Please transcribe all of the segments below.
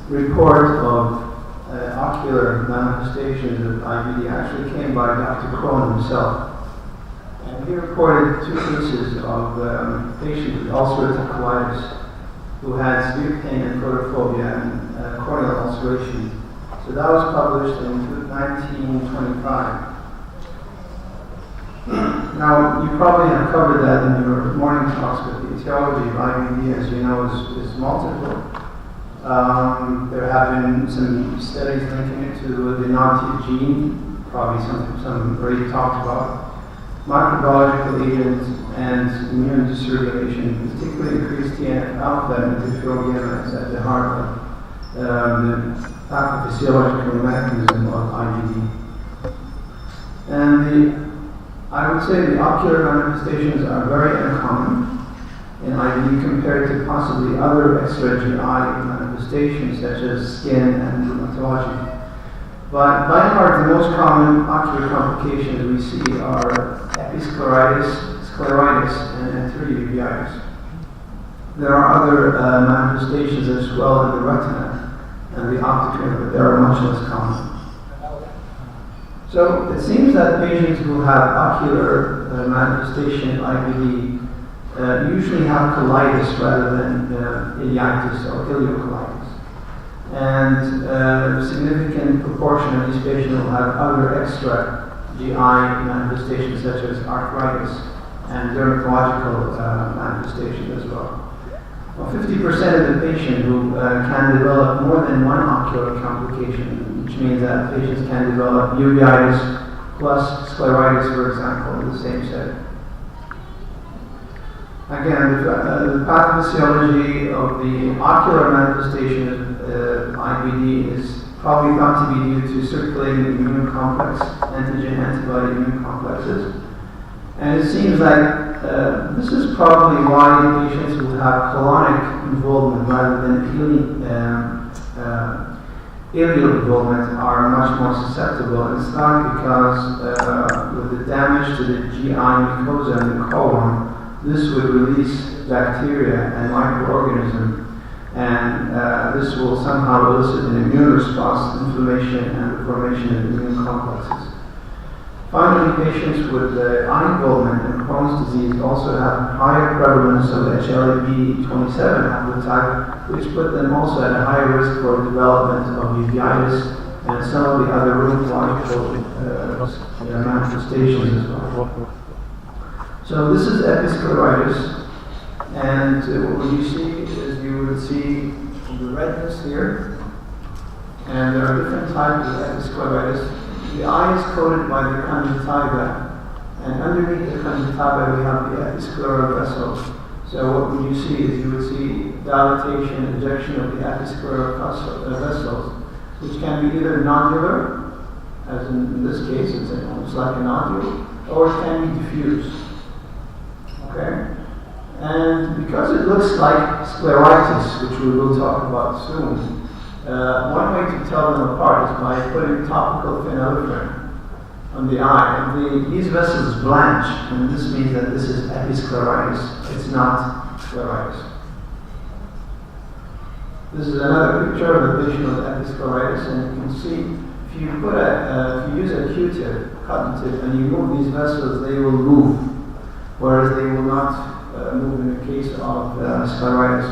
report of ocular manifestations of IBD actually came by Dr. Crohn himself. And he reported 2 cases of patients with ulcerative colitis who had severe pain and photophobia and corneal ulceration. So that was published in 1925. Now, you probably have covered that in your morning talks, but the etiology of IBD, as you know, is multiple. There have been some studies linking it to the NOD gene, probably some already talked about. Microbiological agents and immune dysregulation, particularly increased TNF-alpha and interferon gamma is at the heart of the pathophysiological mechanism of IBD. And I would say the ocular manifestations are very uncommon in IBD compared to possibly other extra GI manifestations such as skin and rheumatology. But by and large, the most common ocular complications we see are episcleritis, scleritis, and anterior-uveitis. There are other manifestations as well in the retina and the optic nerve, but they are much less common. So it seems that patients who have ocular manifestation of IBD usually have colitis rather than iliitis or ileocolitis. And a significant proportion of these patients will have other extra GI manifestations such as arthritis and dermatological manifestations as well. Well, 50% of the patients who can develop more than one ocular complication, which means that patients can develop uveitis plus scleritis, for example, in the same setting. Again, the pathophysiology of the ocular manifestation of IBD is probably thought to be due to circulating immune complex, antigen-antibody immune complexes. And it seems like this is probably why patients who have colonic involvement rather than ileal involvement are much more susceptible. And it's not because with the damage to the GI mucosa and the colon, this would release bacteria and microorganisms, and this will somehow elicit an immune response, inflammation, and the formation of immune complexes. Finally, patients with eye involvement and Crohn's disease also have higher prevalence of HLA-B27 haplotype, which put them also at a higher risk for development of uveitis and some of the other rheumatological manifestations as well. So this is episcleritis, and what you see is you would see the redness here, and there are different types of episcleritis. The eye is coated by the conjunctiva, and underneath the conjunctiva we have the episcleral vessels. So what would you see is you would see dilatation, ejection of the episcleral vessels, which can be either nodular, as in this case it's almost like a nodule, or it can be diffuse. Okay? And because it looks like scleritis, which we will talk about soon, one way to tell them apart is by putting topical phenylephrine on the eye. And these vessels blanch, and this means that this is episcleritis. It's not scleritis. This is another picture of a patient with episcleritis, and you can see if you use a Q-tip, cotton tip, and you move these vessels, they will move, whereas they will not move in the case of scleritis.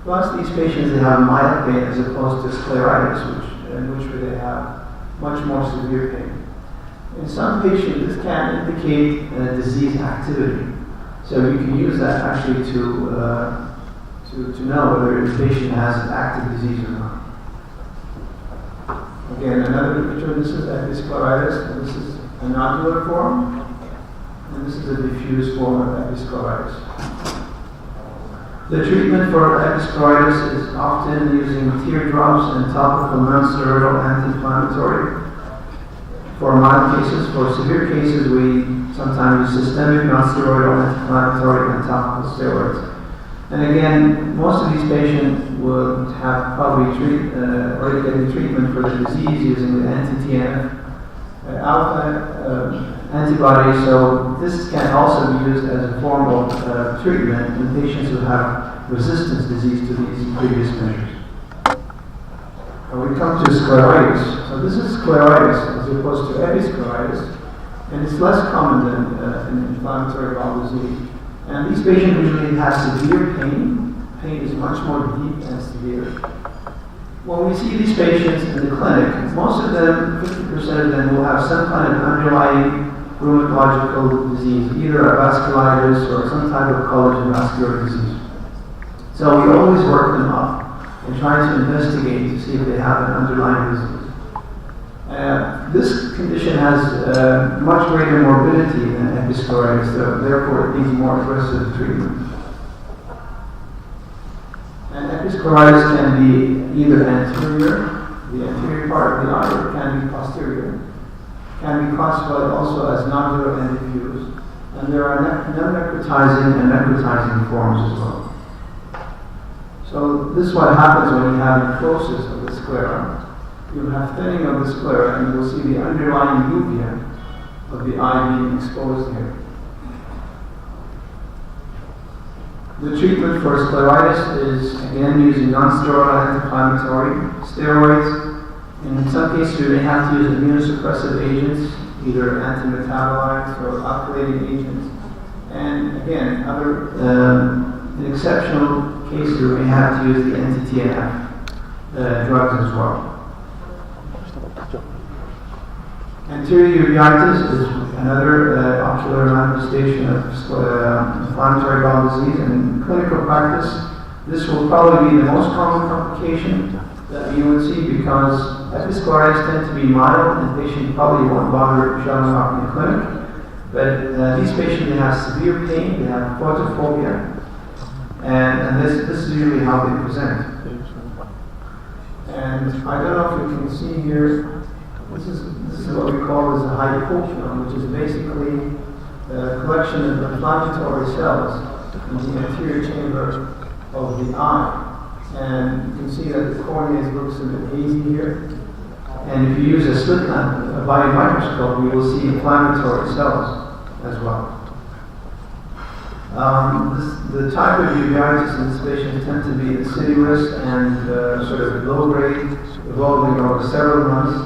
Plus, these patients, they have mild pain as opposed to scleritis, in which they have much more severe pain. In some patients, this can indicate disease activity. So you can use that actually to know whether the patient has active disease or not. Again, another picture. This is episcleritis, and this is a nodular form, and this is a diffuse form of episcleritis. The treatment for episcleritis is often using teardrops and topical non-steroidal anti-inflammatory. For mild cases, for severe cases, we sometimes use systemic non-steroidal anti-inflammatory and topical steroids. And again, most of these patients would have probably already getting treatment for the disease using the anti-TNF alpha antibodies, so this can also be used as a form of treatment in patients who have resistance disease to these previous measures. Now we come to scleritis. So this is scleritis as opposed to episcleritis, and it's less common than in inflammatory bowel disease. And these patients usually have severe pain. Pain is much more deep and severe. When we see these patients in the clinic, most of them, 50% of them, will have some kind of underlying rheumatological disease, either a vasculitis or some type of collagen vascular disease. So we always work them up and try to investigate to see if they have an underlying disease. This condition has much greater morbidity than episcleritis, so therefore it needs more aggressive treatment. And episcleritis can be either anterior, the anterior part of the eye, or it can be posterior. It can be classified also as nodular and diffuse. And there are non-necrotizing and necrotizing forms as well. So this is what happens when you have necrosis of the sclera. You have thinning of the sclera, and you'll see the underlying uvea of the eye being exposed here. The treatment for scleritis is, again, using non-steroidal anti-inflammatory steroids. In some cases, we may have to use immunosuppressive agents, either antimetabolites or alkylating agents. And again, in exceptional cases, we may have to use the anti-TNF drugs as well. Anterior uveitis is another ocular manifestation of inflammatory bowel disease, and in clinical practice, this will probably be the most common complication that you would see because episcleritis tend to be mild and patients probably won't bother showing up in the clinic. But these patients, they have severe pain, they have photophobia, and this is usually how they present. And I don't know if you can see here. This is what we call as a hypokion, which is basically a collection of inflammatory cells in the anterior chamber of the eye. And you can see that the cornea looks a bit hazy here. And if you use a slit lamp, a body microscope, you will see inflammatory cells as well. The type of uveitis in this patient tend to be insidious and sort of low grade, evolving over several months.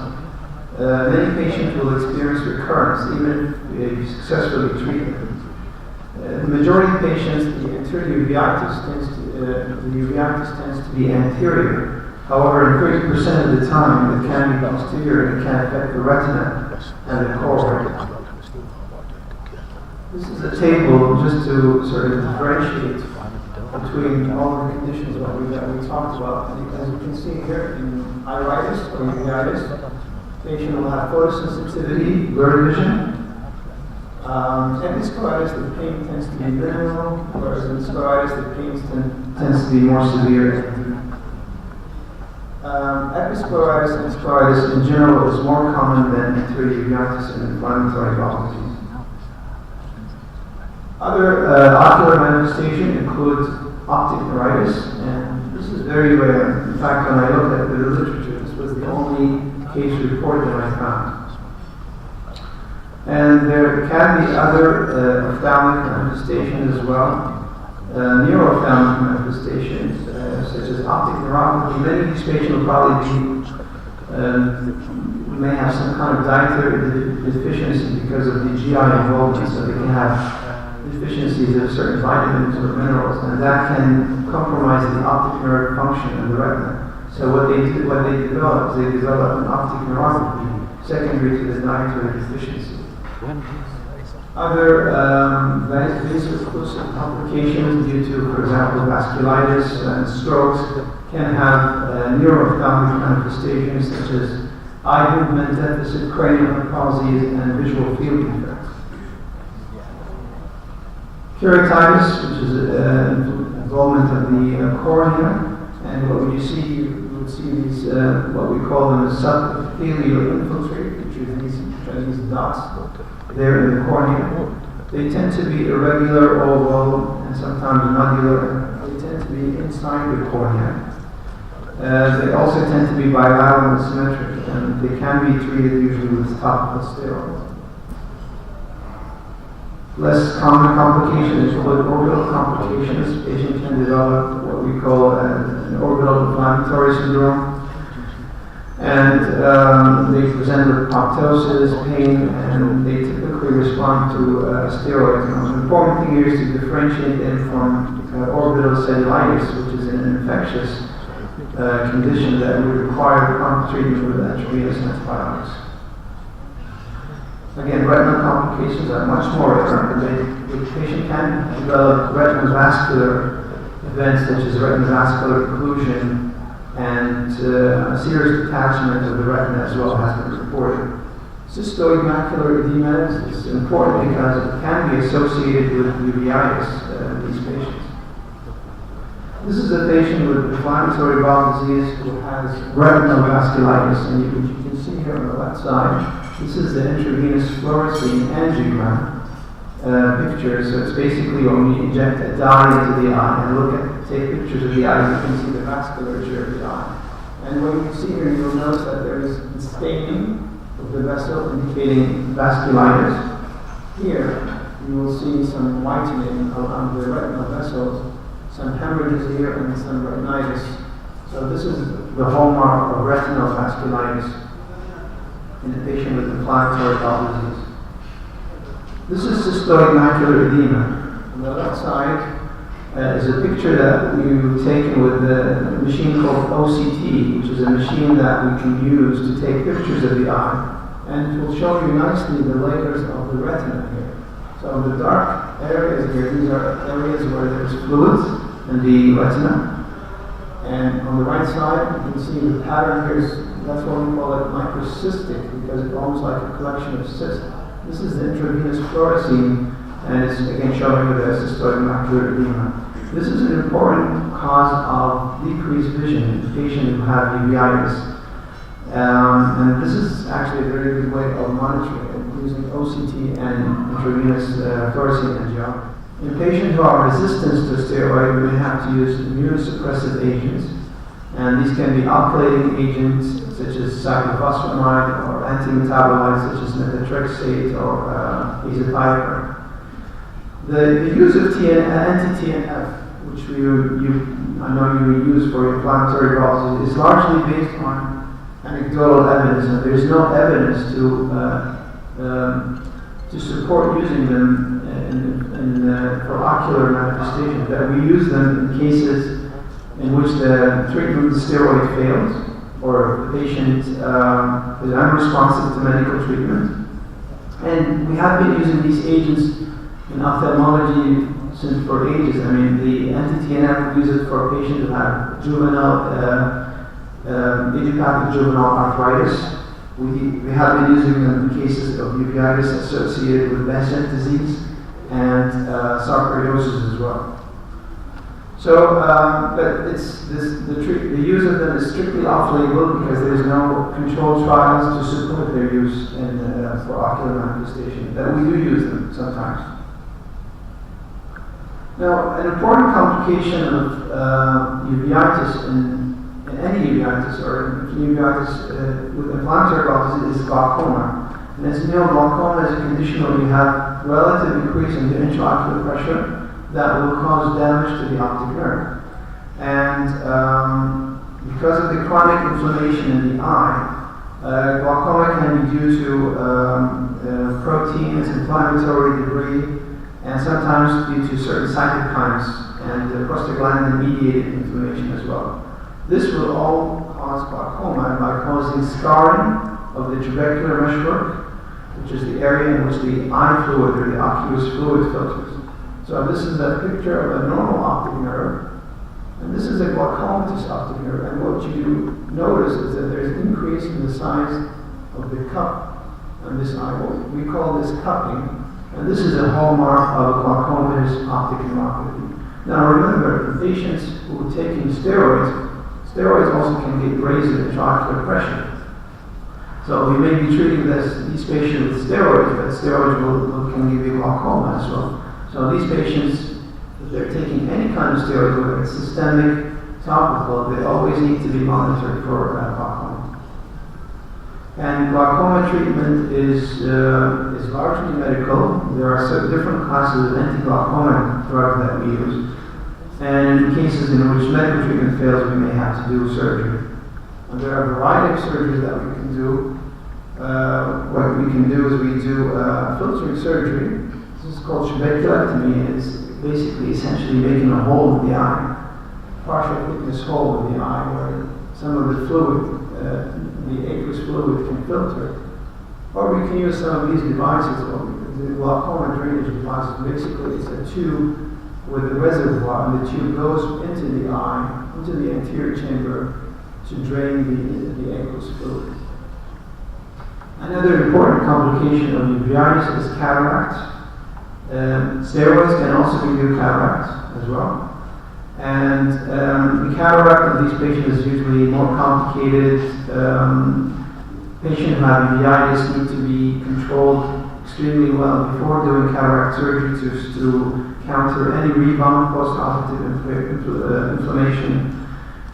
Many patients will experience recurrence even if you successfully treat them. The majority of patients, the anterior uveitis tends to be anterior. However, in 30% of the time, it can be posterior and it can affect the retina and the choroid. This is a table just to sort of differentiate between all the conditions that we talked about. And as you can see here, in iritis or uveitis, patient will have photosensitivity, blurred vision. Episcleritis, the pain tends to be minimal, whereas in scleritis, the pain tends to be more severe. Episcleritis and scleritis in general is more common than anterior uveitis and inflammatory bowel disease. Other ocular manifestation includes optic neuritis, and this is very rare. In fact, when I looked at the literature, this was the only case report that I found. And there can be other ophthalmic manifestations as well, neuroophthalmic manifestations such as optic neuropathy. Many of these patients will probably may have some kind of dietary deficiency because of the GI involvement, so they can have deficiencies of certain vitamins or minerals, and that can compromise the optic nerve function in the retina. So what they develop is they develop an optic neuropathy secondary to the dietary deficiency. Other vaso-occlusive complications due to, for example, vasculitis and strokes can have neuroophthalmic manifestations such as eye movement deficit, cranial palsy, and visual field defects. Keratitis, which is involvement of the cornea, and what you would see these, what we call them as subepithelial infiltrate, which are these dots there in the cornea. They tend to be irregular, oval, and sometimes nodular. They tend to be inside the cornea. They also tend to be bilateral and symmetric, and they can be treated usually with topical steroids. Less common complications include orbital complications. Patients can develop what we call an orbital inflammatory syndrome. And they present with proptosis, pain, and they typically respond to steroids. Now, the important thing here is to differentiate them from orbital cellulitis, which is an infectious condition that would require prompt treatment with intravenous antibiotics. Again, retinal complications are much more rare. The patient can develop retinal vascular events such as retinal vascular occlusion and a serious detachment of the retina as well has been reported. Cystoid macular edema is important because it can be associated with uveitis in these patients. This is a patient with inflammatory bowel disease who has retinal vasculitis, and you can see here on the left side, this is the intravenous fluorescein angiogram picture. So it's basically when we inject a dye into the eye and take pictures of the eye, you can see the vasculature of the eye. And what you see here, you'll notice that there is staining of the vessel indicating vasculitis. Here, you will see some whitening around the retinal vessels, some hemorrhages here, and some retinitis. So this is the hallmark of retinal vasculitis in a patient with inflammatory bowel disease. This is cystoid macular edema. On the left side is a picture that we've taken with a machine called OCT, which is a machine that we can use to take pictures of the eye, and it will show you nicely the layers of the retina here. So the dark areas here, these are areas where there's fluids in the retina. And on the right side, you can see the pattern here. That's why we call it microcystic, because it's almost like a collection of cysts. This is the intravenous fluorescein, and it's again showing you the cystoid macular edema. This is an important cause of decreased vision in patients who have uveitis. And this is actually a very good way of monitoring it, using OCT and intravenous fluorescein angiography. In patients who are resistant to steroid, we may have to use immunosuppressive agents. And these can be alkylating agents such as cyclophosphamide or antimetabolites such as methotrexate or azathioprine. The use of anti-TNF, which I know you use for inflammatory bowel disease, is largely based on anecdotal evidence, and there is no evidence to support using them for ocular manifestations. That we use them in cases in which the treatment with steroid fails, or the patient is unresponsive to medical treatment. And we have been using these agents in ophthalmology since for ages. I mean, the anti-TNF, we use it for patients who have juvenile, idiopathic juvenile arthritis. We have been using them in cases of uveitis associated with Behçet disease and sarcoidosis as well. So, but the use of them is strictly off-label because there is no controlled trials to support their use for ocular manifestation. But we do use them sometimes. Now, an important complication of uveitis in any uveitis or uveitis with inflammatory bowel disease is glaucoma. And as you know, glaucoma is a condition where you have relative increase in the intraocular pressure that will cause damage to the optic nerve. And because of the chronic inflammation in the eye, glaucoma can be due to proteins, inflammatory debris, and sometimes due to certain cytokines and prostaglandin-mediated inflammation as well. This will all cause glaucoma by causing scarring of the trabecular meshwork, which is the area in which the eye fluid or the aqueous fluid filters. So this is a picture of a normal optic nerve, and this is a glaucomatous optic nerve. And what you notice is that there's an increase in the size of the cup on this eye. We call this cupping, and this is a hallmark of a glaucomatous optic neuropathy. Now remember, the patients who are taking steroids also can raise the intraocular pressure. So we may be treating these patients with steroids, but steroids can give you glaucoma as well. So these patients, if they're taking any kind of steroid, whether it's systemic, topical, they always need to be monitored for glaucoma. And glaucoma treatment is largely medical. There are different classes of anti-glaucoma drugs that we use. And in cases in which medical treatment fails, we may have to do surgery. And there are a variety of surgeries that we can do. What we can do is we do filtering surgery. This is called trabeculectomy, and it's basically essentially making a hole in the eye, partial thickness hole in the eye where some of the fluid, the aqueous fluid can filter. Or we can use some of these devices, the glaucoma drainage devices. Basically, it's a tube with a reservoir, and the tube goes into the eye, into the anterior chamber to drain the aqueous fluid. Another important complication of uveitis is cataract. Steroids can also give you cataract as well. And the cataract of these patients is usually more complicated. Patients who have uveitis need to be controlled extremely well before doing cataract surgery to counter any rebound post-operative inflammation.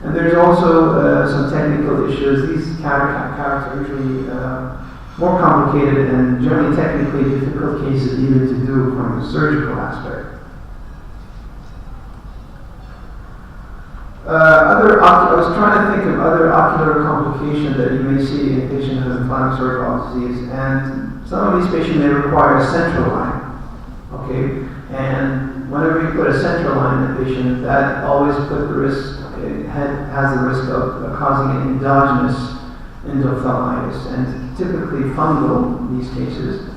And there's also some technical issues. These cataracts are usually more complicated and generally technically difficult cases even to do from the surgical aspect. I was trying to think of other ocular complications that you may see in patients with inflammatory bowel disease, and some of these patients may require a central line. Okay, and whenever you put a central line in a patient, that always has the risk of causing an endogenous endophthalmitis, and typically fungal in these cases.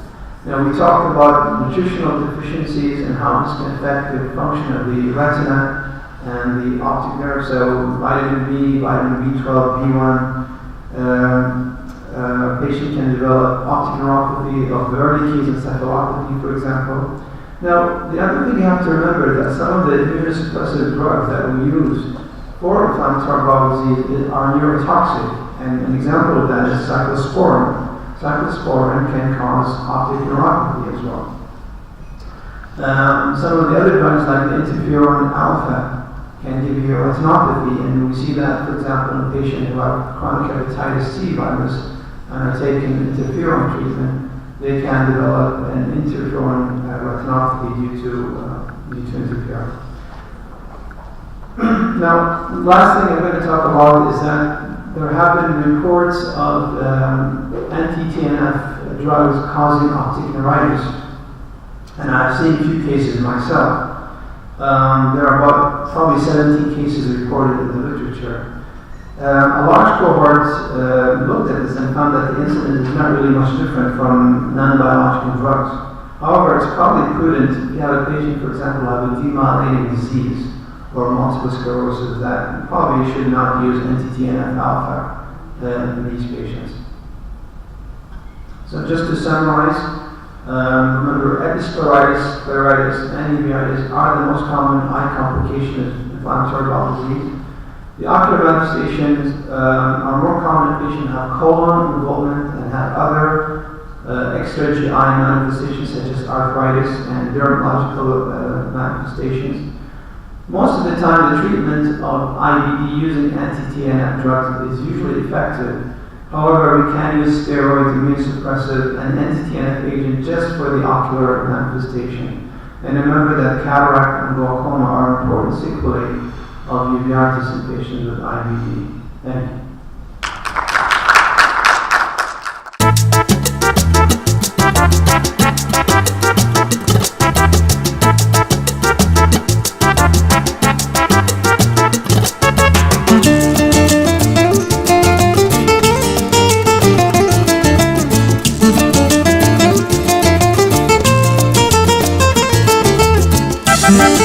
Now, we talked about nutritional deficiencies and how this can affect the function of the retina and the optic nerve. So vitamin B, vitamin B12, B1, patient can develop optic neuropathy of the early keys encephalopathy, for example. Now, the other thing you have to remember is that some of the immunosuppressive drugs that we use for inflammatory bowel disease are neurotoxic. And an example of that is cyclosporin. Cyclosporin can cause optic neuropathy as well. Some of the other drugs like the interferon alpha can give you retinopathy, and we see that, for example, in patients who have chronic hepatitis C virus and are taking interferon treatment, they can develop an interferon retinopathy due to interferon. Now, the last thing I'm going to talk about is that there have been reports of anti-TNF drugs causing optic neuritis, and I've seen a few cases myself. There are about probably 17 cases reported in the literature. A large cohort looked at this and found that the incidence is not really much different from non-biological drugs. However, it's probably prudent if you have a patient, for example, have a demyelinating disease or multiple sclerosis, that probably should not use anti-TNF alpha in these patients. So just to summarize, remember, episcleritis, scleritis, and uveitis are the most common eye complications of inflammatory bowel disease. The ocular manifestations are more common in patients who have colon involvement and have other extra GI manifestations such as arthritis and dermatological manifestations. Most of the time, the treatment of IBD using anti-TNF drugs is usually effective. However, we can use steroids, immunosuppressive, and anti-TNF agent just for the ocular manifestation. And remember that cataract and glaucoma are important sequelae of uveitis in patients with IBD. Thank you. Thank you.